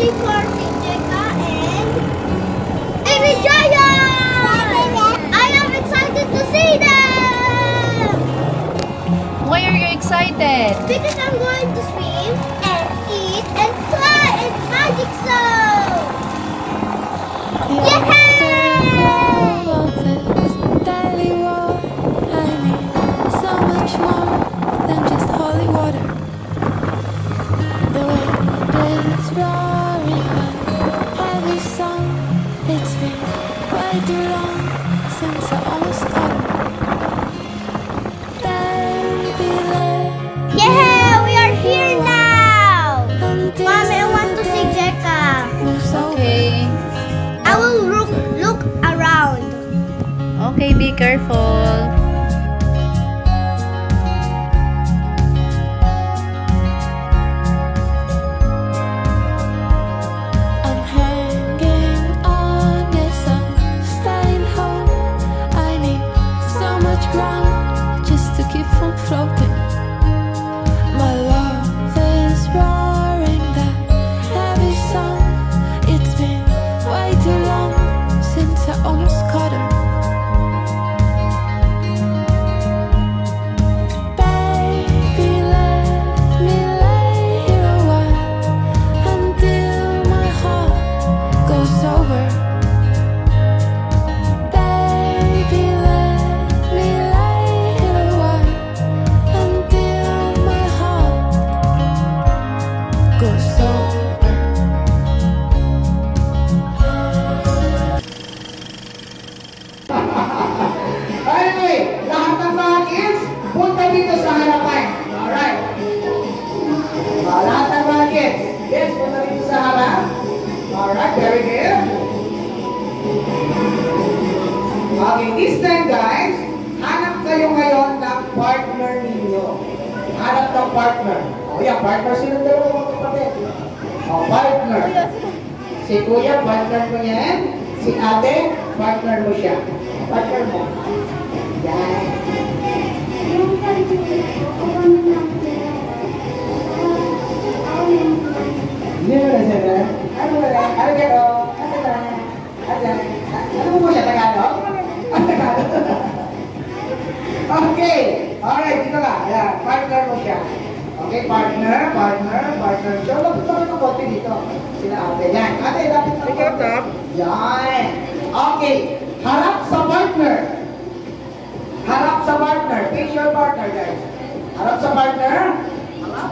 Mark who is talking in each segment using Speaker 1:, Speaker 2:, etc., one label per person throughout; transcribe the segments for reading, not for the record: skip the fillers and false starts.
Speaker 1: waiting for Jeka and Vijaya! I am excited to see them!
Speaker 2: Why are you excited?
Speaker 1: Because I'm going to swim and eat and fly in Magic Zone! Yeah!
Speaker 2: Okay, be careful.
Speaker 3: Okay, this time guys, hanap kayo ngayon ng partner ninyo. Hanap ng partner. O yan, partner silang dalawa mga kapatid. O, partner. Si kuya, partner mo yan. Si ate, partner mo siya. Partner mo. Yan. Hindi mo na siya. Ano ba na? Ano gano? Ano ba? Ano mo siya, Tagalog? Okay. Alright, dito ka. Ayan, partner mo siya. Okay, partner. So, lapit kami ng konti dito. Sila ate. Yan. Ate, lapit na konti. Yan. Okay. Harap sa partner. Harap sa partner. Face your partner, guys. Harap sa partner. Harap.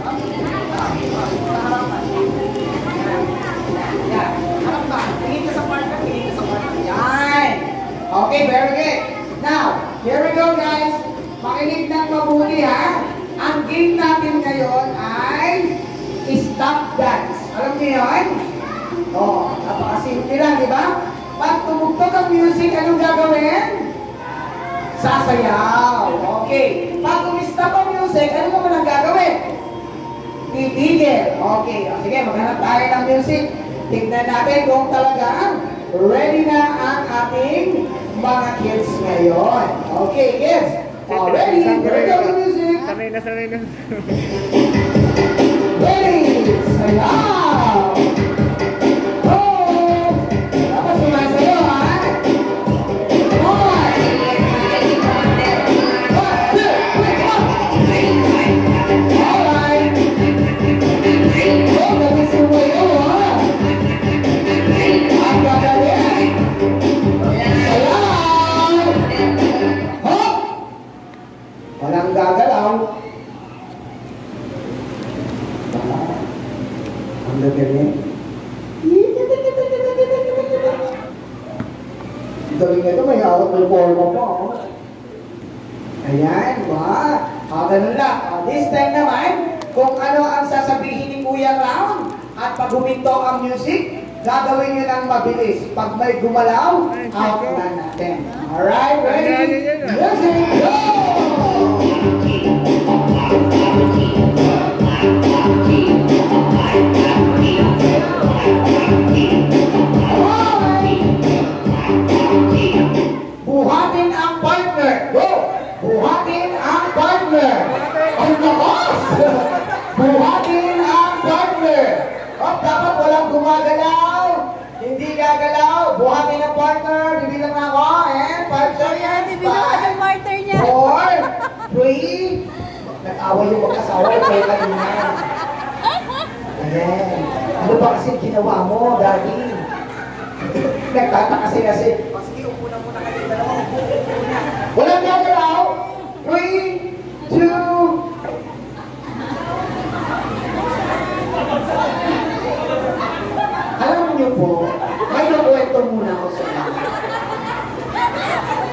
Speaker 3: Harap ka. Yan. Harap ka. Tingin ka sa partner. Yan. Okay, very good. Now, here we go guys. Makinig ng mabuti ha. Ang game natin ngayon ay stop dance. Alam niyo yun? Oo, napakasimple lang, di ba? Pag tumugtog ang music, anong gagawin? Sasayaw. Okay. Pag tumistop ang music, ano naman ang gagawin? Titigil. Okay. Sige, maghanap tayo ng music. Tignan natin kung talagang ready na ang ating mga kids ngayon. Okay, kids. Ready? Here we go the music.
Speaker 4: Sanay na.
Speaker 3: Ready? Sayaw! Oh! Dapat sumasayaw, ha? Come on! 1, 2, 3, come on! Alright! Oh, galing sumayaw, ha? Ang gagaling! Walang gagalaw. Ang gagaling. Galing nito, may hawak ng forma po. Ayan, ba? Ganun lang. This time naman, kung ano ang sasabihin ni Kuya Round at pag huminto ang music, gagawin nyo ng mabilis. Pag may gumalaw, out na natin. Alright, ready? Music, go! Buhatin ang partner. Go! Buhatin ang partner. Ang lakas! Buhatin ang partner. Dapat walang gumagalaw. Hindi gagalaw. Buhatin ang partner. Bibilang na ako. And 5 seconds.
Speaker 2: Bibilang ang partner niya.
Speaker 3: 4, 3. Nag-away yung mag-asawa. Kaya kanina. Ayan. Ano ba kasi ginawa mo, Daddy? Nagtataka kasi. Sige, upo na muna kayo. Dalawang upo na. Walang gagalaw. 3, 2, alam niyo po, may nakwento muna ako sa inyo.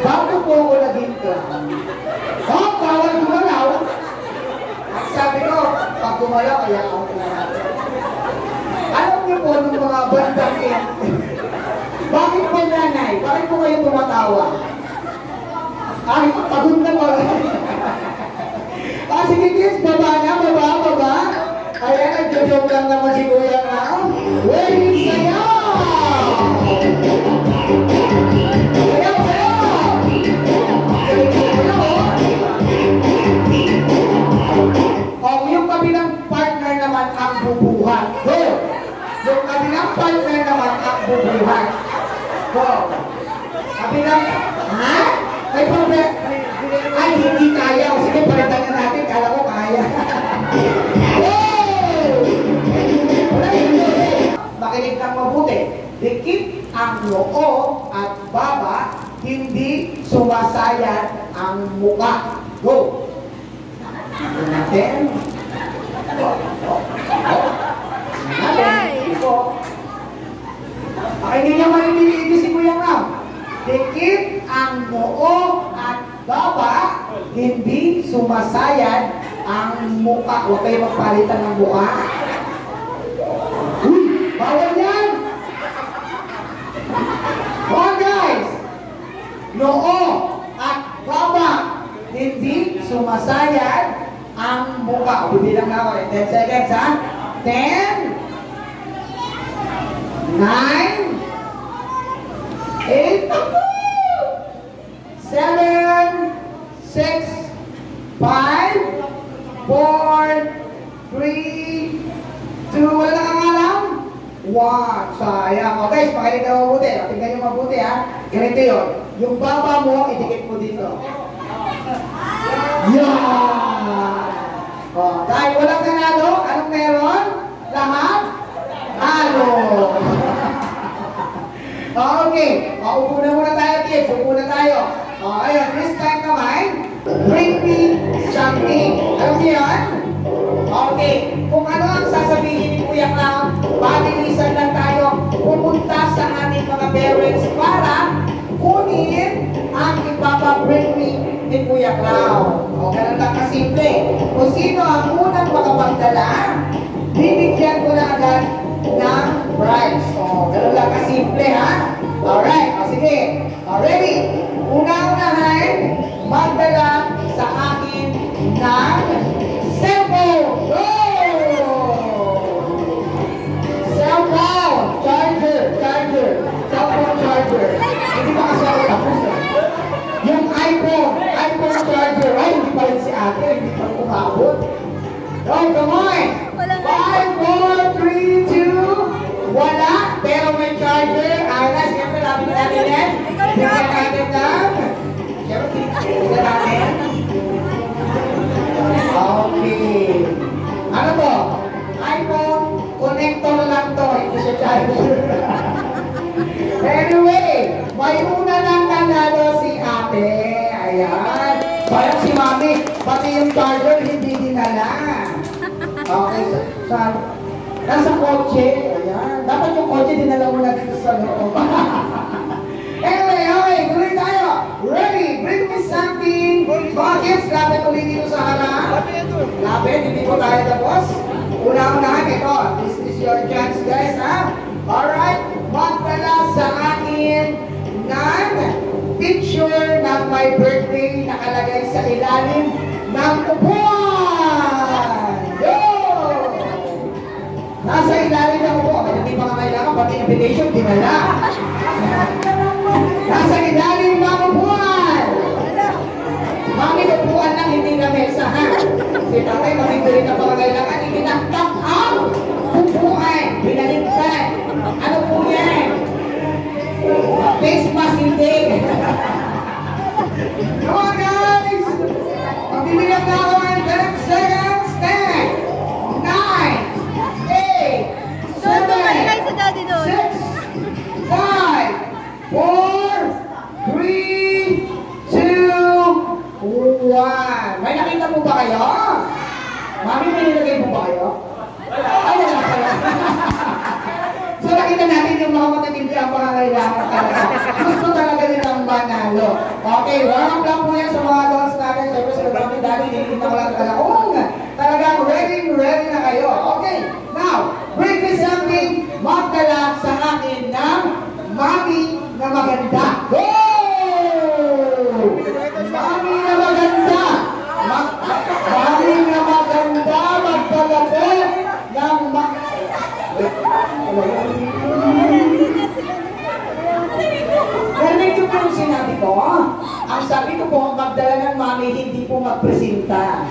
Speaker 3: Bago po ako naging clown, bawal gumalaw. At sabi ko, pag gumalaw, kaya ako gumalaw. Alam niyo po, nung mga bandang bakit po nanay? Bakit po kayo tumatawa? Ay, pagod na po. Sige kids, baba na, baba. Ayan, nagjo-joke lang naman si Kuya Ram. Wait, sayaw! Sayaw! Yung kabilang partner naman ang bubuhat. Go! Yung kabilang partner naman ang bubuhat. Go! Kabilang, ha? May problem. Ay, hindi kaya. Sige, palitan na natin. Kala ko kaya. Makinig ng mabuti. Dikit ang noo at baba, hindi sumasayad ang muka. Go! Ito natin. Hindi niya marinig si Kuya Ram. Dikit ang noo at baba, hindi sumasayad ang muka. Huwag kayo magpalitan ng muka. Uy! Bawal yan! Come guys! Noo at baba, hindi sumasayad ang muka. Bibilang na ako. 10 seconds, ha? 10, 9, 8, 7, 6, 5, 4, 3, 2, wala na kang alam? 1, sayang. Okay, pakinig na mabuti. Tingnan nyo mabuti, ha? Ganito yun. Yung baba mo, idikit mo dito. Yan! Oh, dahil walang nanalo, anong meron? Lahat? Halo! Okay, upo na muna tayo, kids. Upo na tayo. Ayun, this time naman, bring me something. Alam niyo yan? Okay, kung ano ang sasabihin ni Kuya Clown, pabilisan lang tayo pumunta sa ating mga parents para kunin ang ipapabring me ni Kuya Clown. O, ganun lang kasimple. Kung sino ang unang makapagdala, bibigyan ko na agad ng prize. O, ganun lang kasimple, ha? Alright, sige. Ready? Una-unahan, magdala sa akin ng cellphone. Go! Cellphone! Charger! Cellphone charger. Hindi pa kasi ako tapos, eh. Yung iPhone charger. Ay, hindi pa rin si ate. Hindi pa rin umabot. Go, come on! 5, 4, 3, 2, wala. Pero may charger. Ana, siyempre, lapit natin yan. Bigyan natin lang. Siyempre, bigyan natin. Okay. Ano to? iPhone connector lang to. Hindi siya charger. Anyway, may una lang nanalo si ate. Ayan. Parang si mami, pati yung charger hindi dinala. Okay, nasa kotse. Ayan. Dapat yung kotse dinala mo na dito sa loob. Anyway, okay, tuloy tayo. Ready? Bring me something. Bakit? Lapit ulit dito sa harap. Lapit, hindi ko tayo tapos. Una-unahan ito. This is your chance, guys, ha? Alright, magdala sa akin ng picture ng my birthday nakalagay sa ilalim ng upuan. Go! Nasa ilalim ng upuan. Hindi pa nga kailangan, pati invitation, dinala. Nasa ilalim ng upuan. Mami, upuan lang, hindi na mesa, ha? Si tatay, matindi rin na pangangailangan, itinaktak ang upuan. Binaligtad. nilagay mo ba kayo? Ay, wala pala. So nakita natin yung mga matitindi ang pangangailangan talaga. Gusto talaga nilang manalo. Okay, warm up lang po yan sa mga dolls natin. Siyempre sa Mami Daddy, hindi na wala talaga. Oo nga, talagang ready na kayo. Okay, now, bring me something magdala sa akin ng Mami na maganda. Go! Mami na maganda! Mami na maganda! Magdala po ng Narinig ko po yung sinabi ko. Ang sabi ko po, magdala ng mami, hindi po magpresenta.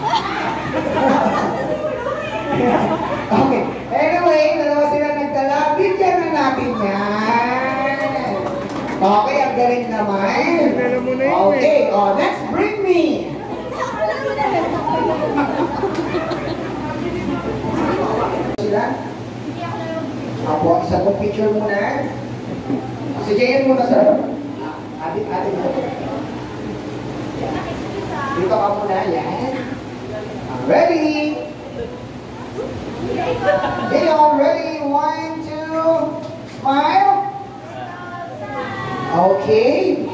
Speaker 3: Okay. Anyway, dalawa sila nagdala. Bigyan na natin yan. Okay, ang galing naman. Okay, let's bring me. Sila? Apo, isa kong picture muna. Si Jayan muna sa adik mo. Dito ka muna, yan. Ready? Okay, all ready? 1, 2, smile. Okay.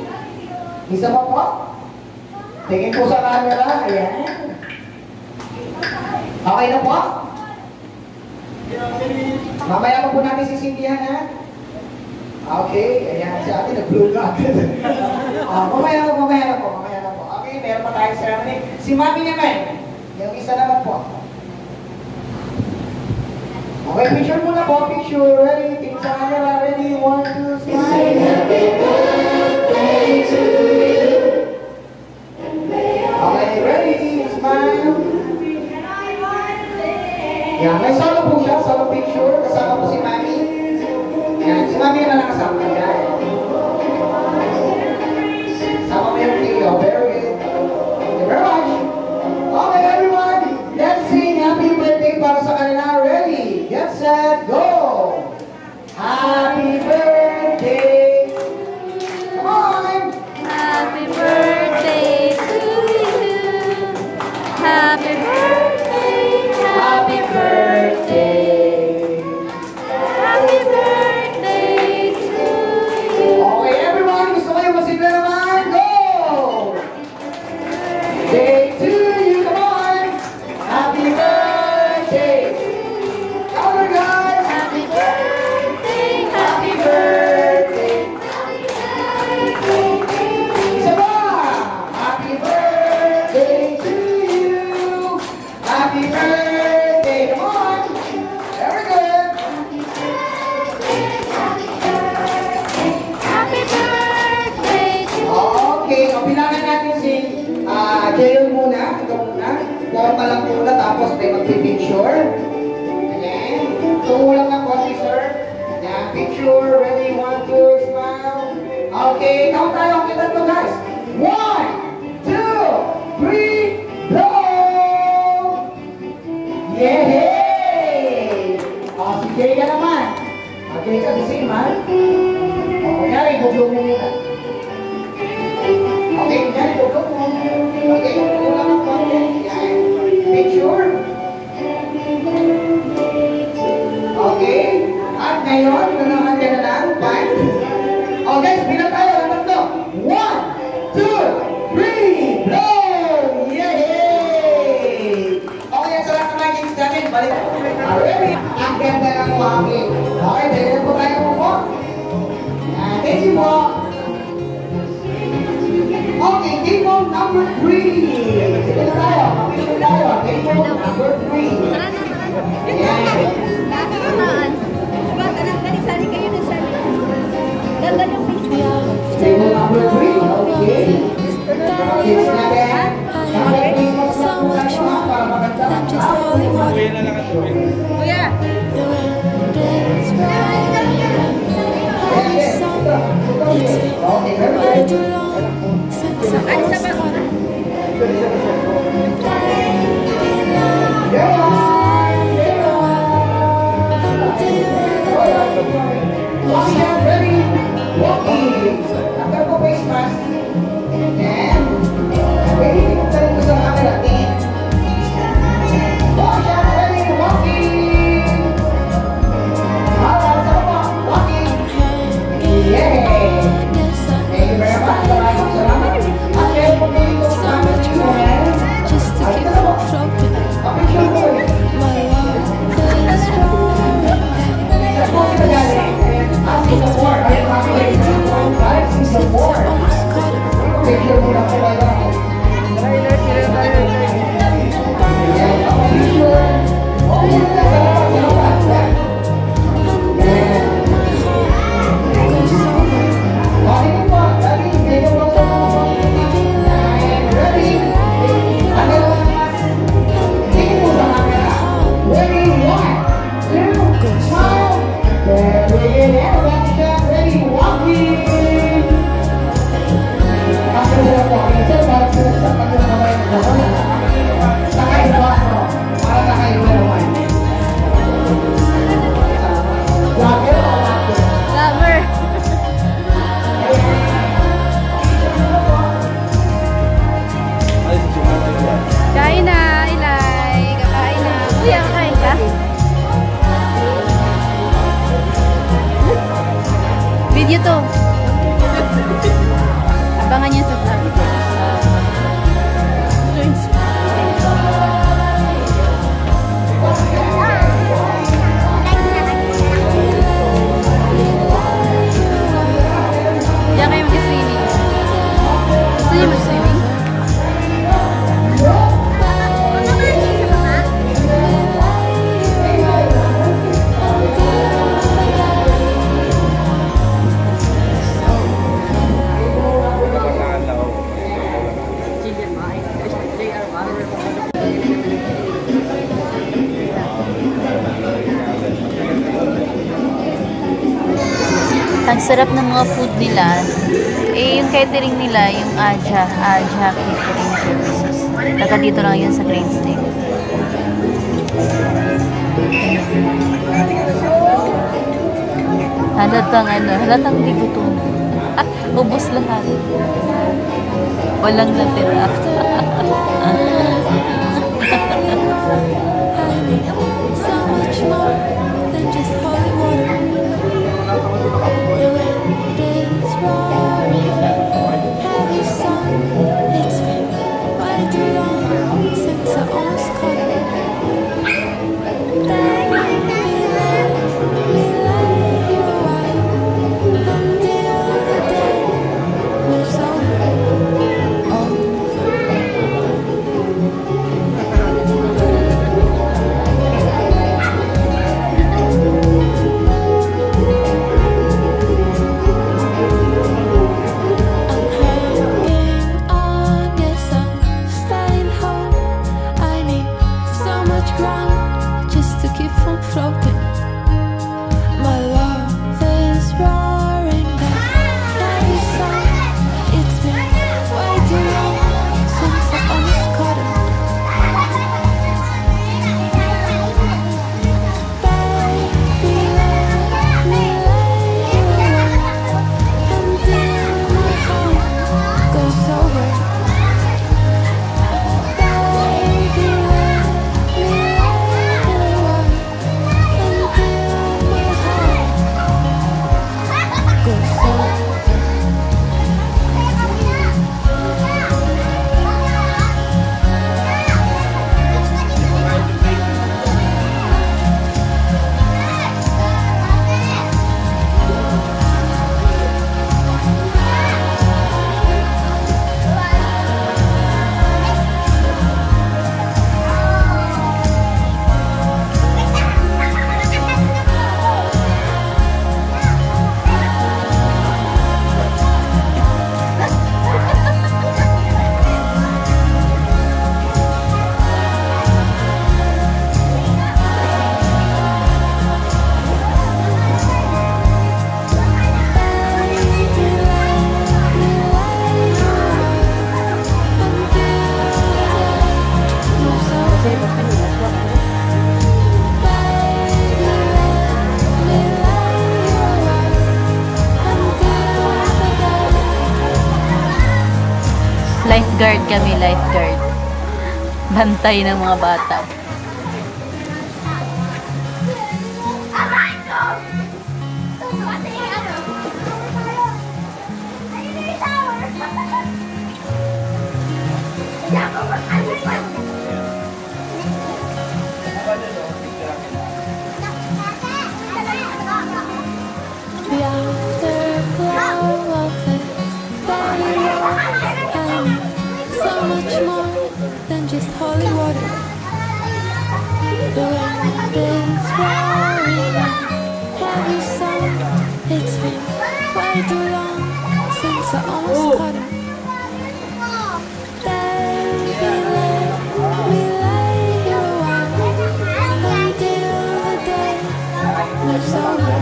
Speaker 3: Isa pa po. Tingin po sa camera. Ayan. Okay na po? Mamaya pa po natin sisindihan, ha? Okay, ayan si ate, nag-blue na agad. Mamaya na po. Okay, meron pa tayong ceremony. Si Mami naman, yung isa naman po. Okay, picture muna po, picture. Ready, tingin sa camera, ready, 1, 2, smile. Happy birthday to you. Okay, ready, smile. Yan, may solo po siya, solo picture. Kasama po si Mami. Yan, si Mami na lang kasama niya. Sama mo yung video. Very good. Thank you very much. Okay, everyone. Let's sing happy birthday para sa kanila. Ready? Get set, go! Happy birthday! Come on!
Speaker 2: Happy birthday to you. Happy birthday. Happy birthday. Happy birthday to you.
Speaker 3: Okay, everyone. Gusto kayo masigla naman? Go! Day to you. Come on! Happy birthday! Come on, guys!
Speaker 2: Happy birthday.
Speaker 3: Happy birthday! Isa pa! Happy birthday to you! Happy birthday! Come on! Very good!
Speaker 2: Happy birthday to you.
Speaker 3: Okay, pilangan natin si Jayon muna. Ikaw muna. Forma lang muna, tapos may magpipicture. Ayan. Tumulang ng konti, sir. Ayan, picture. Ready? 1, 2, smile. Okay, count tayo. Kita to, guys. 1, 2, 3, blow! Yay! Si Jay ka naman. Okay, ka the same, ha? Kunyari, bublo mo muna. Okay, kunyari, bublo mo. Okay, bublo lang ang konti. Yan. Picture. Okay. At ngayon, nanahan ka na lang. Fine. Okay, bilang tayo. Ang tatlo. 1, 2, 3, blow! Yay! Okay, yan sa lahat ng magiging natin. Balik. Alright. Ang ganda ng wangin. Okay, dahil po tayo po. Thank you po. Okay, game mode number 3. Sige na tayo. Picture tayo. Game mode number 3. Ayan. Game mode number 3. Okay. Kids natin. Kaya game mode number 3 para maganda.
Speaker 2: Kuya.
Speaker 3: Okay, very good.
Speaker 2: Ay, sa ba?
Speaker 3: Ready? Ready?
Speaker 2: Video to. Abangan nyo sa vlog. Diyan kayo mag-swimming. Gusto niyo mag-swimming? Ang sarap ng mga food nila. Eh, yung catering nila, yung Aja Catering Services. Taga dito lang yun sa Green State. Halatang di gutom. Ubus lahat. Walang natira. Lifeguard kami, lifeguard. Bantay ng mga bata.
Speaker 4: Just holy water. The wind is roaring, heavy sound. It's been way too long since I almost caught it. Baby, let me lay you out until the day moves over.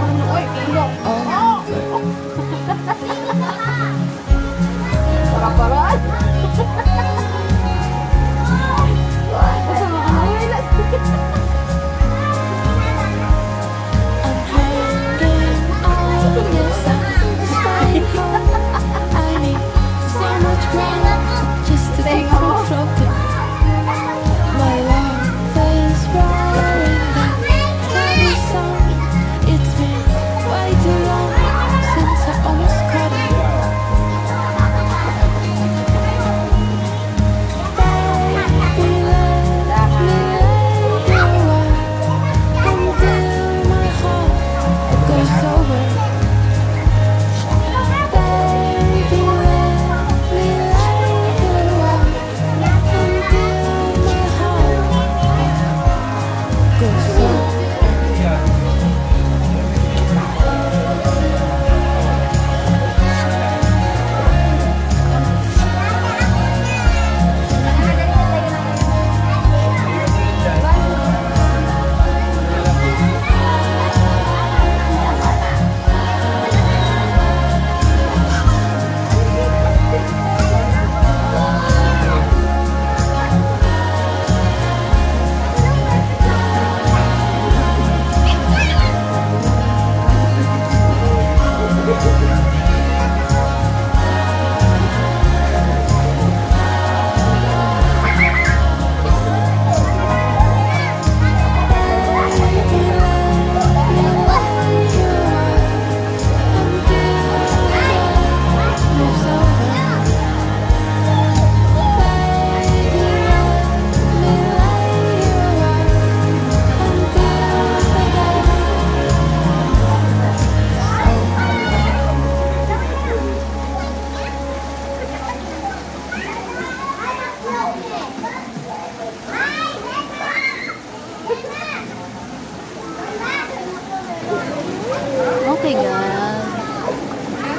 Speaker 2: my God.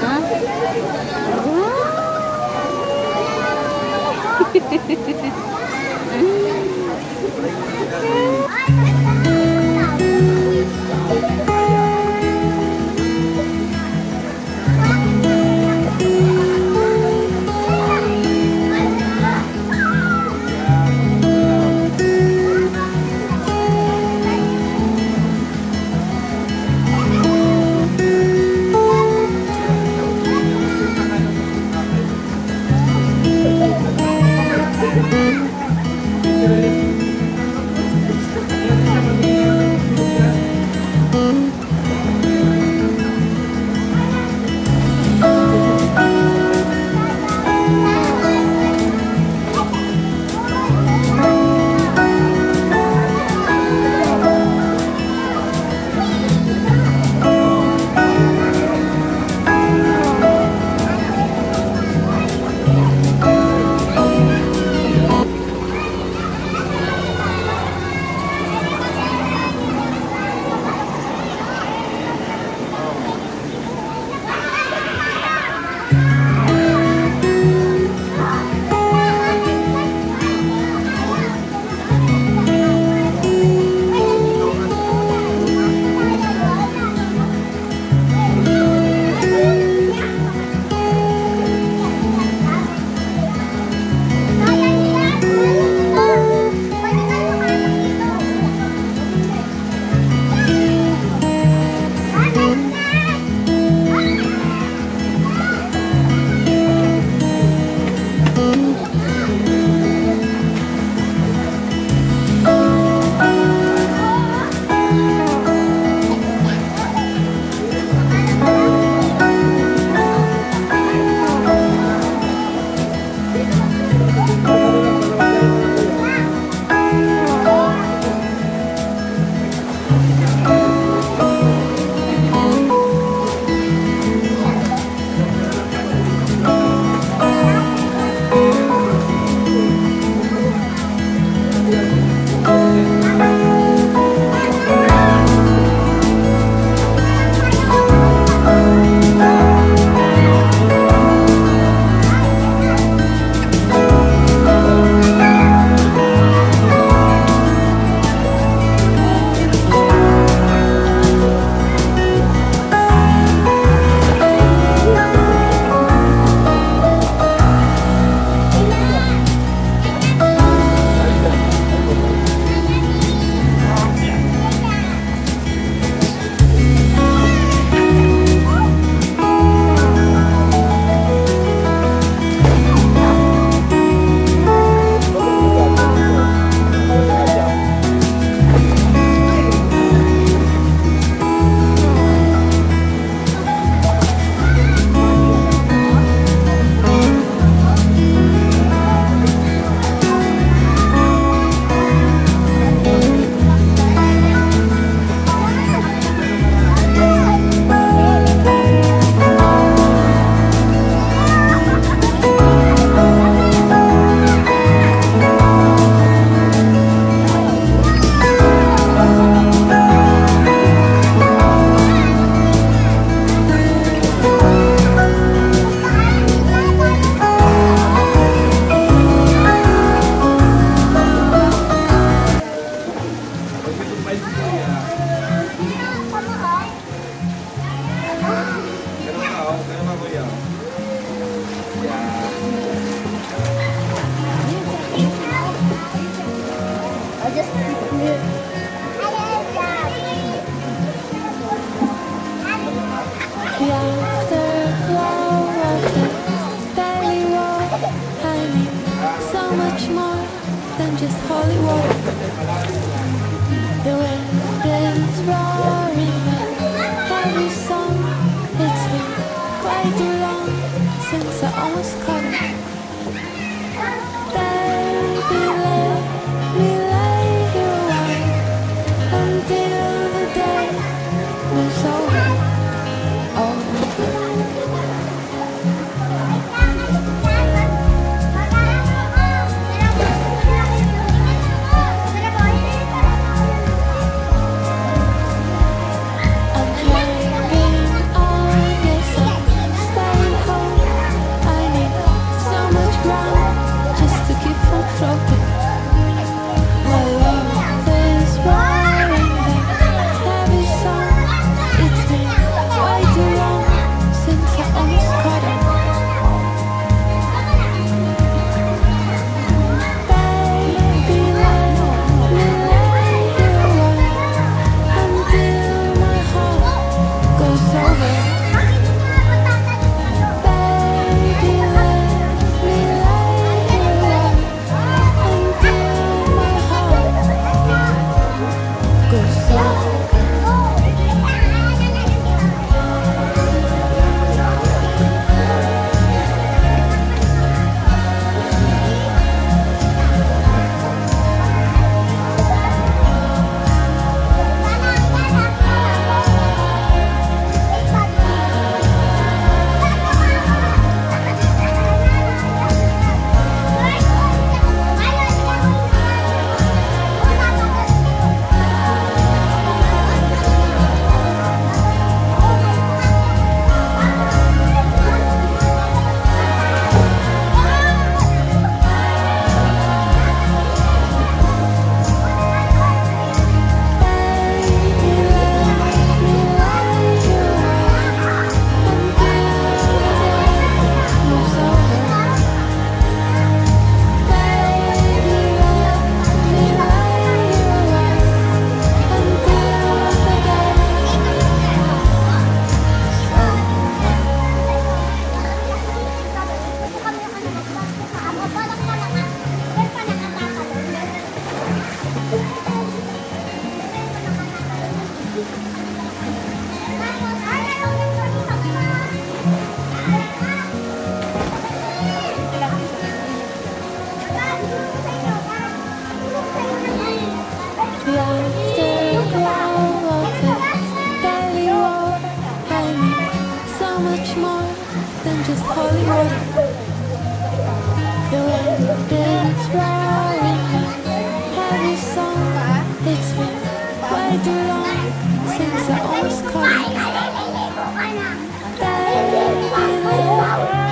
Speaker 2: Huh?
Speaker 4: just holy water. The wind is roaring a heavy song. It's been quite too long since I almost caught it. Baby, let me lay you away until the day moves over. feels so the afterglow of this belly roll. I need so much more than just holy water. The wind is roaring my heavy song. It's been way too long since I almost caught it. Baby,